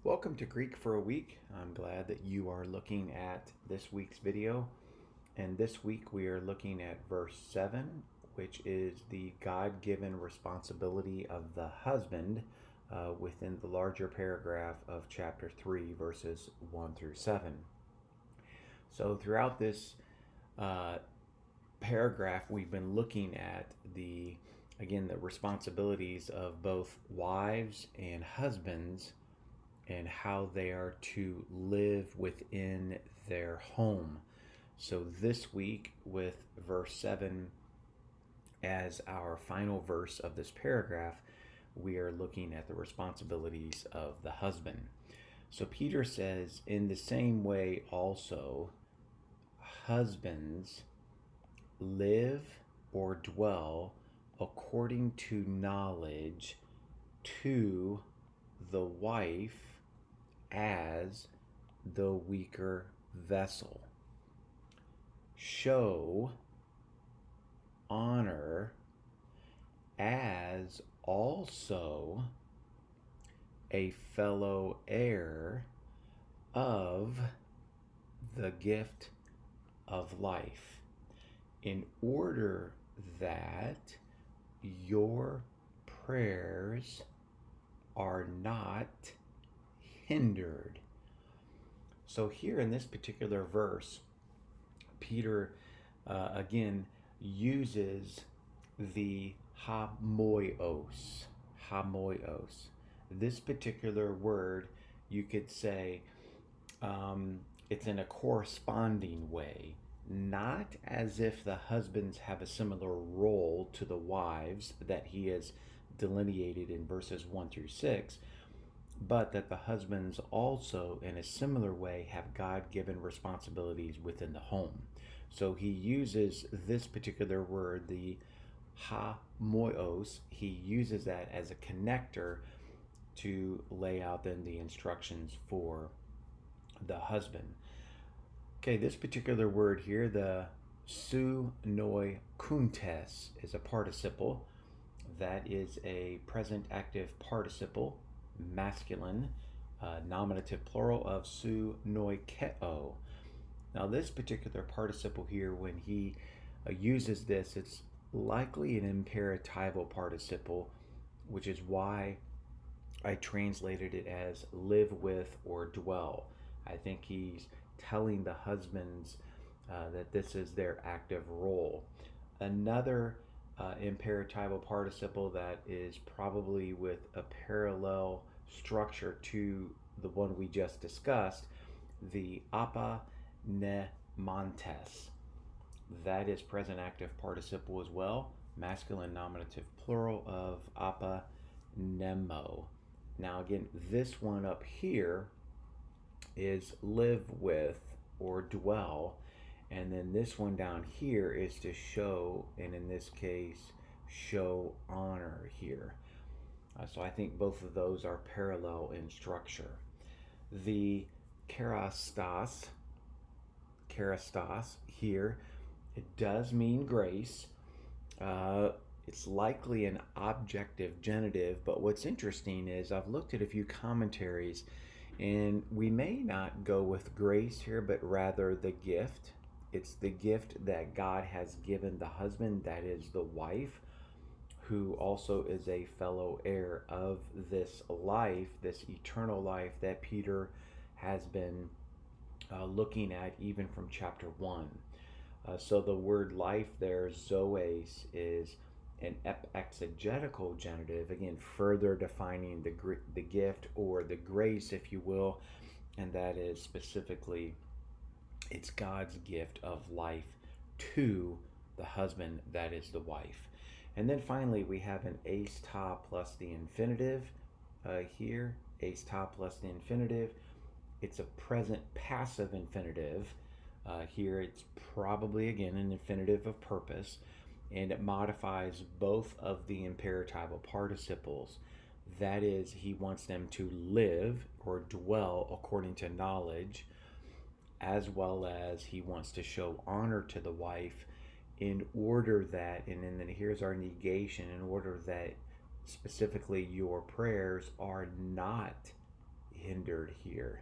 Welcome to Greek for a Week. I'm glad that you are looking at this week's video. And this week we are looking at verse 7, which is the God-given responsibility of the husband within the larger paragraph of chapter 3, verses 1 through 7. So throughout this paragraph, we've been looking at the responsibilities of both wives and husbands and how they are to live within their home. So this week, with verse 7 as our final verse of this paragraph, we are looking at the responsibilities of the husband. So Peter says, in the same way also, husbands live or dwell according to knowledge to the wife as the weaker vessel. Show honor as also a fellow heir of the gift of life, in order that your prayers are not hindered. So here in this particular verse, Peter again uses the hamoios. This particular word, you could say, it's in a corresponding way, not as if the husbands have a similar role to the wives that he has delineated in verses 1 through 6, but that the husbands also, in a similar way, have God-given responsibilities within the home. So he uses this particular word, the hamoios, he uses that as a connector to lay out then the instructions for the husband. Okay, this particular word here, the su noi kuntes, is a participle. That is a present active participle, masculine, nominative plural of su noi keo. Now this particular participle here, when he uses this, it's likely an imperatival participle, which is why I translated it as live with or dwell. I think he's telling the husbands that this is their active role. Another imperatival participle that is probably with a parallel structure to the one we just discussed, the apa nemantes. That is present active participle as well, masculine nominative plural of apa nemo. Now again, this one up here is live with or dwell, and then this one down here is to show, and in this case, show honor here. So I think both of those are parallel in structure. The charistos here, it does mean grace. It's likely an objective genitive, but what's interesting is I've looked at a few commentaries, and we may not go with grace here, but rather the gift. It's the gift that God has given the husband, that is the wife, who also is a fellow heir of this life, this eternal life that Peter has been looking at even from chapter 1. So the word life there, zoes, is an exegetical genitive, again further defining the gift or the grace, if you will, and that is specifically it's God's gift of life to the husband, that is the wife. And then finally we have an ace ta plus the infinitive here, ace ta plus the infinitive. It's a present passive infinitive. Here it's probably again an infinitive of purpose, and it modifies both of the imperatival participles. That is, he wants them to live or dwell according to knowledge, as well as he wants to show honor to the wife in order that, and then here's our negation, in order that specifically your prayers are not hindered here.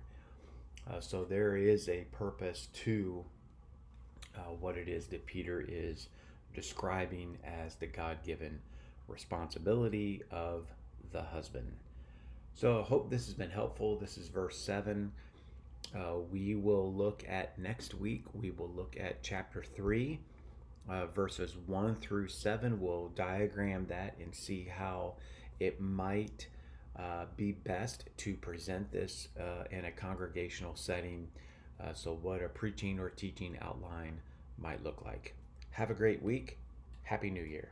So there is a purpose to what it is that Peter is describing as the God given responsibility of the husband. So I hope this has been helpful. This is verse 7. We will look at next week, we will look at chapter 3, verses 1 through 7. We'll diagram that and see how it might be best to present this in a congregational setting. So, what a preaching or teaching outline might look like. Have a great week. Happy New Year.